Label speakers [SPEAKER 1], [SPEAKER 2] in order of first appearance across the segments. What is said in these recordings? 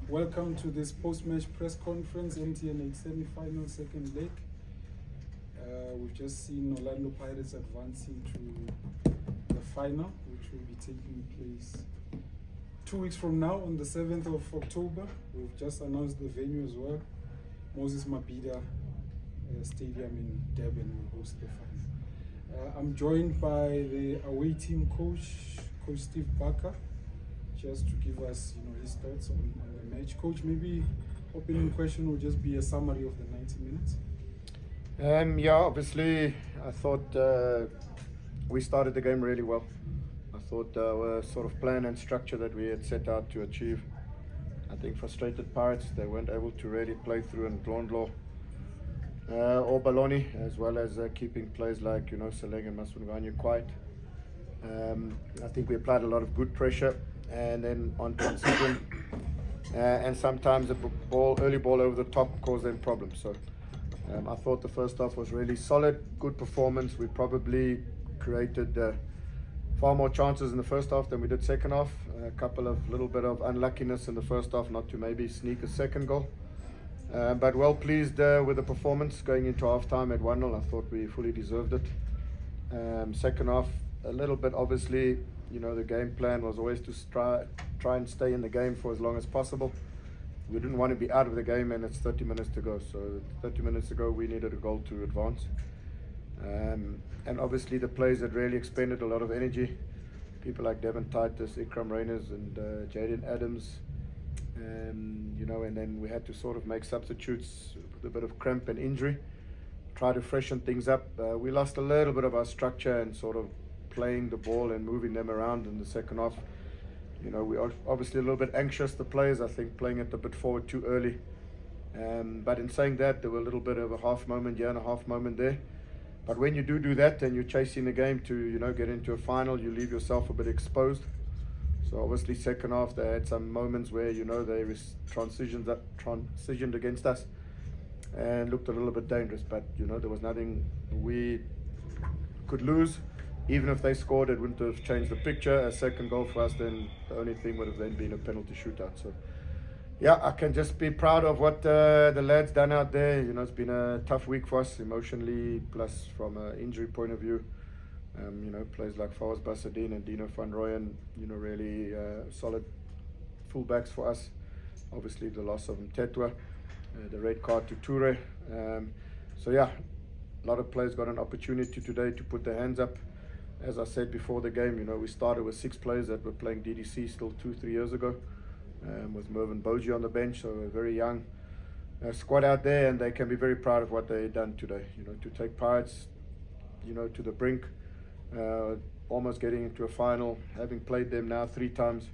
[SPEAKER 1] Welcome to this post-match press conference, MTN 8 semi-final second leg. We've just seen Orlando Pirates advancing to the final, which will be taking place 2 weeks from now on the 7th of October. We've just announced the venue as well. Moses Mabhida Stadium in Durban will host the final. I'm joined by the away team coach, Coach Steve Barker, just to give us his thoughts on the match. Coach, maybe opening question will just be a summary of the 90 minutes.
[SPEAKER 2] Yeah, obviously I thought we started the game really well. I thought our sort of plan and structure that we had set out to achieve, I think frustrated Pirates. They weren't able to really play through and Blondlaw or Baloni, as well as keeping players like Seleng and Masunganya quiet. I think we applied a lot of good pressure, and then on transition and sometimes the early ball over the top caused them problems. So I thought the first half was really solid, good performance. We probably created far more chances in the first half than we did second half. A couple of little bit of unluckiness in the first half not to maybe sneak a second goal. But well pleased with the performance going into half time at 1-0. I thought we fully deserved it. Second half, a little bit obviously, the game plan was always to try and stay in the game for as long as possible. We didn't want to be out of the game and it's 30 minutes to go. So 30 minutes ago we needed a goal to advance. And obviously the players had really expended a lot of energy. People like Devin Titus, Ikram Reyners and Jaden Adams. And then we had to sort of make substitutes with a bit of cramp and injury. Try to freshen things up. We lost a little bit of our structure and sort of playing the ball and moving them around in the second half. We are obviously a little bit anxious, the players, I think, playing it a bit forward too early. But in saying that, there were a little bit of a half moment here and a half moment there. But when you do that and you're chasing the game to get into a final, you leave yourself a bit exposed. So obviously second half they had some moments where they transitioned against us and looked a little bit dangerous. But there was nothing we could lose. Even if they scored, it wouldn't have changed the picture. A second goal for us, then the only thing would have then been a penalty shootout. So yeah, I can just be proud of what the lads done out there. It's been a tough week for us emotionally, plus from an injury point of view. Players like Fawaz Basadine and Dino van Rooyen, really solid fullbacks for us. Obviously the loss of Mtetwa, the red card to Toure. So yeah, a lot of players got an opportunity today to put their hands up. As I said before the game, we started with 6 players that were playing DDC still 2-3 years ago, with Mervyn Boji on the bench, so a very young squad out there, and they can be very proud of what they've done today. To take Pirates, to the brink, almost getting into a final, having played them now 3 times,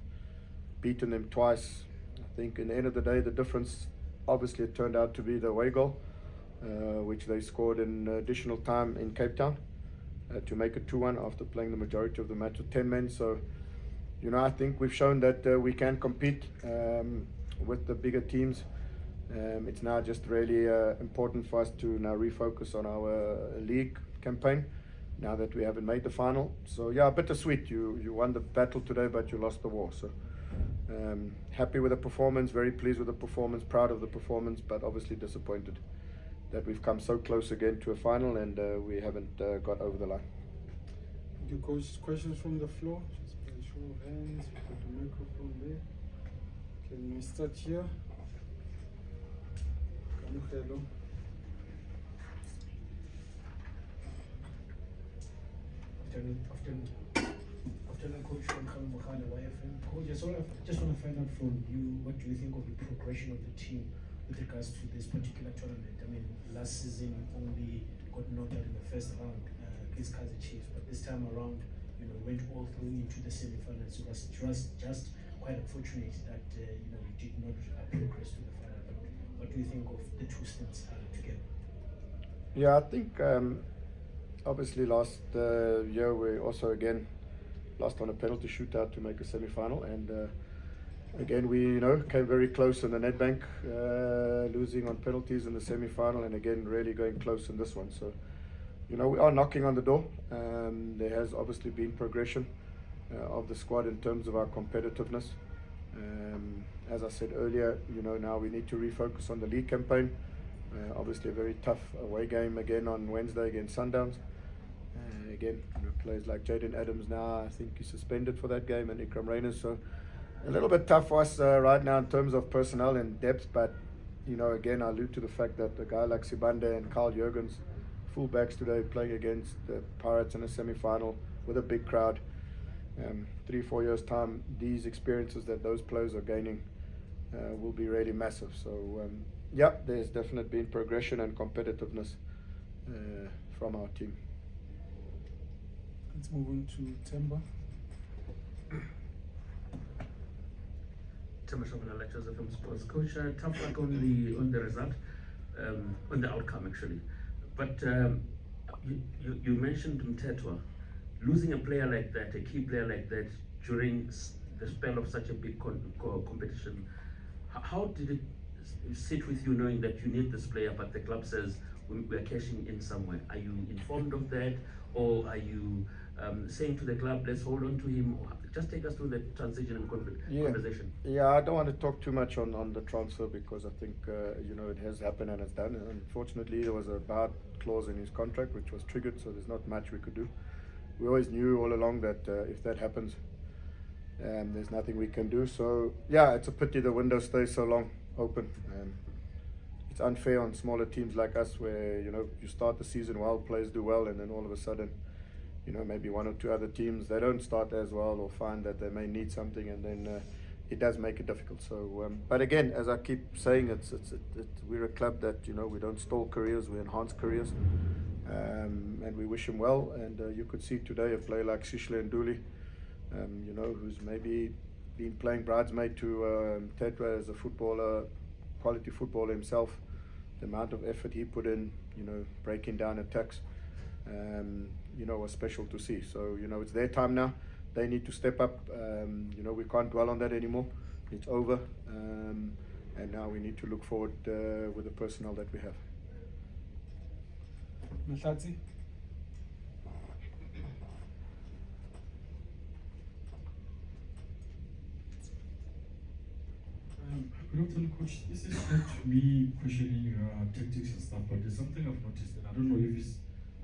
[SPEAKER 2] beaten them twice. I think in the end of the day, the difference, obviously it turned out to be the away goal, which they scored in additional time in Cape Town. To make it 2-1 after playing the majority of the match with 10 men. So, I think we've shown that we can compete with the bigger teams. It's now just really important for us to now refocus on our league campaign now that we haven't made the final. So yeah, bittersweet. You won the battle today, but you lost the war. So happy with the performance, very pleased with the performance, proud of the performance, but obviously disappointed that we've come so close again to a final and we haven't got over the line.
[SPEAKER 1] Thank you, Coach. Questions from the floor? Just by a show of hands. We put the microphone there. Can we start here? Hello.
[SPEAKER 3] Afternoon, Coach from Khalid YFM. Coach, I just want to find out from you, what do you think of the progression of the team with regards to this particular tournament? I mean, last season only got knocked out in the first round against Kaizer Chiefs, but this time around, went all through into the semi-finals. It was just quite unfortunate that we did not progress to the final. What do you think of the two stints together?
[SPEAKER 2] Yeah, I think obviously last year we also again lost on a penalty shootout to make a semi-final, and again we came very close in the Nedbank, losing on penalties in the semi-final, and again really going close in this one. So we are knocking on the door. There has obviously been progression of the squad in terms of our competitiveness. As I said earlier, now we need to refocus on the league campaign. Obviously a very tough away game again on Wednesday against Sundowns. Again, players like Jaden Adams now, I think he's suspended for that game, and Ikram Reyners, so a little bit tough for us right now in terms of personnel and depth, but again, I allude to the fact that a guy like Sibande and Carl Jurgens, fullbacks today, playing against the Pirates in a semi-final with a big crowd. 3-4 years time, these experiences that those players are gaining will be really massive. So yeah, there's definitely been progression and competitiveness from our team.
[SPEAKER 1] Let's move on to Temba.
[SPEAKER 4] Temba Joseph from Sports Coach. Tough luck on the result, on the outcome actually. But you mentioned Mtetwa. Losing a player like that, a key player like that, during the spell of such a big competition, how did it sit with you knowing that you need this player, but the club says we're cashing in somewhere? Are you informed of that, or are you saying to the club, let's hold on to him? Just take us through the transition and conversation.
[SPEAKER 2] Yeah, I don't want to talk too much on the transfer, because I think it has happened and it's done. And unfortunately, there was a bad clause in his contract which was triggered, so there's not much we could do. We always knew all along that if that happens, there's nothing we can do. So yeah, it's a pity the window stays so long open. It's unfair on smaller teams like us, where you start the season well, players do well, and then all of a sudden, maybe one or two other teams, they don't start as well, or find that they may need something, and then it does make it difficult. So, but again, as I keep saying, we're a club that we don't stall careers, we enhance careers. And we wish him well, and you could see today a player like Sishle Nduli, who's maybe been playing bridesmaid to Tetwa as a footballer, quality footballer himself. The amount of effort he put in, breaking down attacks, was special to see. So it's their time now. They need to step up. We can't dwell on that anymore. It's over, and now we need to look forward with the personnel that we have.
[SPEAKER 1] Mahlatsi.
[SPEAKER 5] Good afternoon, Coach. This is not me questioning your tactics and stuff, but there's something I've noticed, and I don't know if it's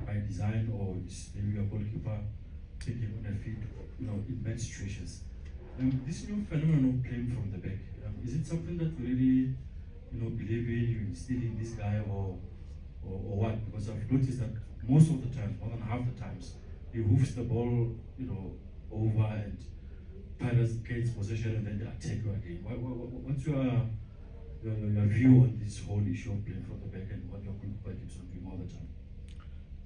[SPEAKER 5] by design or it's maybe a goalkeeper thinking on their feet, in bad situations. This new phenomenon of playing from the back, is it something that we really, believe in, you instill in this guy, or what? Because I've noticed that most of the times, more than half the times, he hoofs the ball, over, and Pirates gets possession and then they attack you again. What's your view on this whole issue of playing from the back and what your goalkeeper keeps on doing all the time?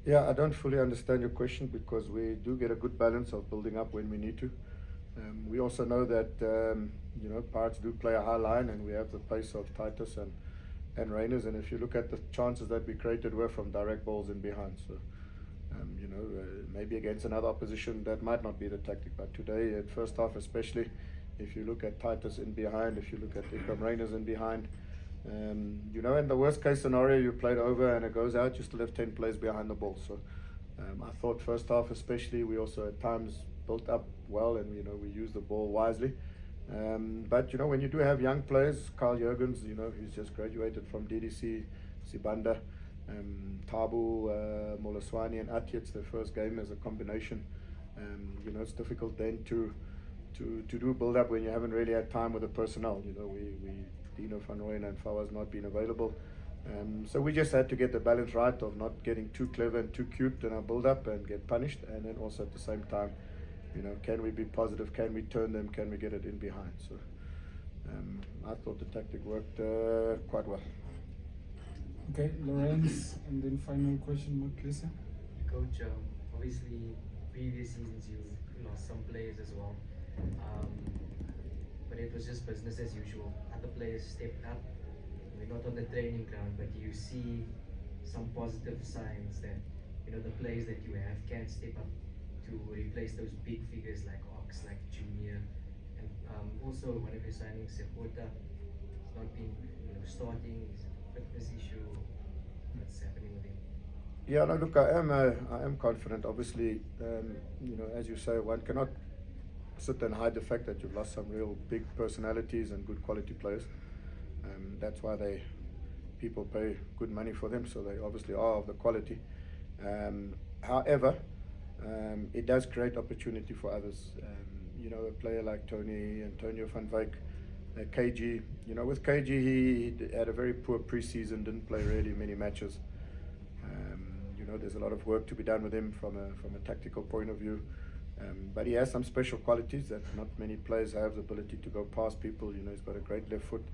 [SPEAKER 2] Yeah, I don't fully understand your question, because we do get a good balance of building up when we need to. We also know that Pirates do play a high line, and we have the pace of Titus and Reyners, and if you look at the chances that we created were from direct balls in behind. So maybe against another opposition that might not be the tactic, but today at first half especially, if you look at Titus in behind, if you look at Ikram Reyners in behind, in the worst case scenario, you played over and it goes out, you still have 10 players behind the ball. So I thought first half especially, we also at times built up well, and we used the ball wisely. But when you do have young players, Carl Jurgens, who's just graduated from DDC, Sibanda, Tabu, Molaswani and Ati, it's their first game as a combination. It's difficult then to do build up when you haven't really had time with the personnel. Dino van Rooyen and Fawaz not being available. So we just had to get the balance right of not getting too clever and too cute in our build up and get punished, and then also at the same time, can we be positive? Can we turn them? Can we get it in behind? So I thought the tactic worked quite well.
[SPEAKER 1] Okay, Lorenz, and then final question, Mark Lisa.
[SPEAKER 6] Coach, obviously previous seasons you lost some players as well, but it was just business as usual. Other players stepped up. We're not on the training ground, but do you see some positive signs that the players that you have can step up to replace those big figures like Ox, like Junior, and also one of your signings, Sekota, has not been starting. Fitness issue, what's happening with him?
[SPEAKER 2] Yeah, no, look, I am confident. Obviously, as you say, one cannot sit and hide the fact that you've lost some real big personalities and good quality players. That's why people pay good money for them, so they obviously are of the quality. However, it does create opportunity for others. You know, a player like Antonio van Wyk, KG. You know, with KG, he had a very poor preseason, didn't play really many matches. You know, there's a lot of work to be done with him from a tactical point of view. But he has some special qualities that not many players have, the ability to go past people. You know, he's got a great left foot.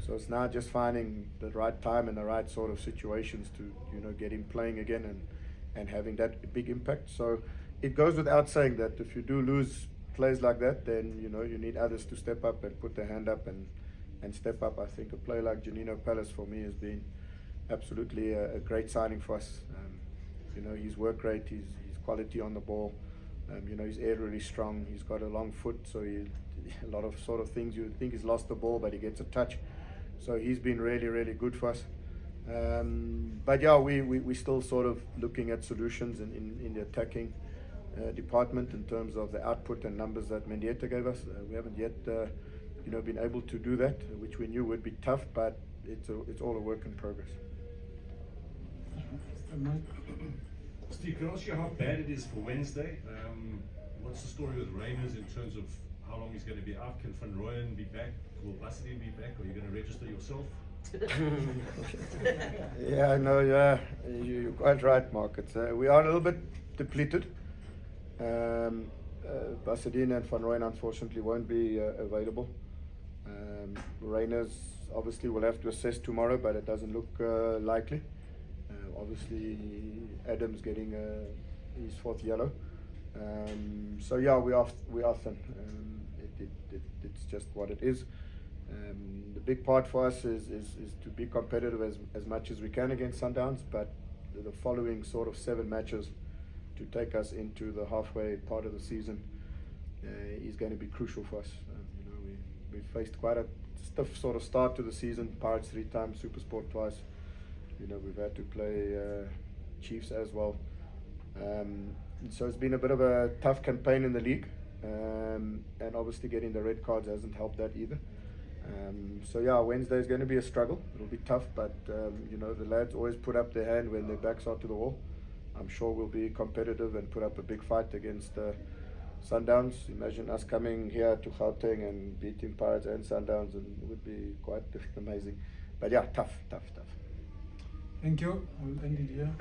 [SPEAKER 2] So it's now just finding the right time and the right sort of situations to, you know, get him playing again and having that big impact. So it goes without saying that if you do lose players like that, then, you know, you need others to step up and put their hand up and step up. I think a player like Janino Palace for me has been absolutely a great signing for us. You know, his work rate, his quality on the ball. You know, he's aerially strong. He's got a long foot, so a lot of sort of things you think he's lost the ball, but he gets a touch. So he's been really, really good for us. But yeah, we still sort of looking at solutions in the attacking department in terms of the output and numbers that Mendieta gave us. We haven't yet, you know, been able to do that, which we knew would be tough, but it's all a work in progress.
[SPEAKER 7] Steve, can I ask you how bad it is for Wednesday? What's the story with Reiners in terms of how long he's going to be out? Can Van Rooyen be back? Will Bassadine be back? Are you going to register yourself?
[SPEAKER 2] Yeah, no, yeah, you're quite right, Mark. We are a little bit depleted. Bassadine and Van Rooyen unfortunately won't be available. Reiners obviously will have to assess tomorrow, but it doesn't look likely. Obviously, Adam's getting his 4th yellow. So yeah, we are thin. It's just what it is. The big part for us is to be competitive as much as we can against Sundowns, but the following sort of 7 matches to take us into the halfway part of the season is going to be crucial for us. You know, we faced quite a stiff sort of start to the season. Pirates 3 times, SuperSport twice. You know, we've had to play Chiefs as well. So it's been a bit of a tough campaign in the league, and obviously getting the red cards hasn't helped that either. So yeah, Wednesday is going to be a struggle. It'll be tough, but you know, the lads always put up their hand when their backs are to the wall. I'm sure we'll be competitive and put up a big fight against Sundowns. Imagine us coming here to Gauteng and beating Pirates and Sundowns, and it would be quite amazing. But yeah, tough.
[SPEAKER 1] Thank you. I'll end it here.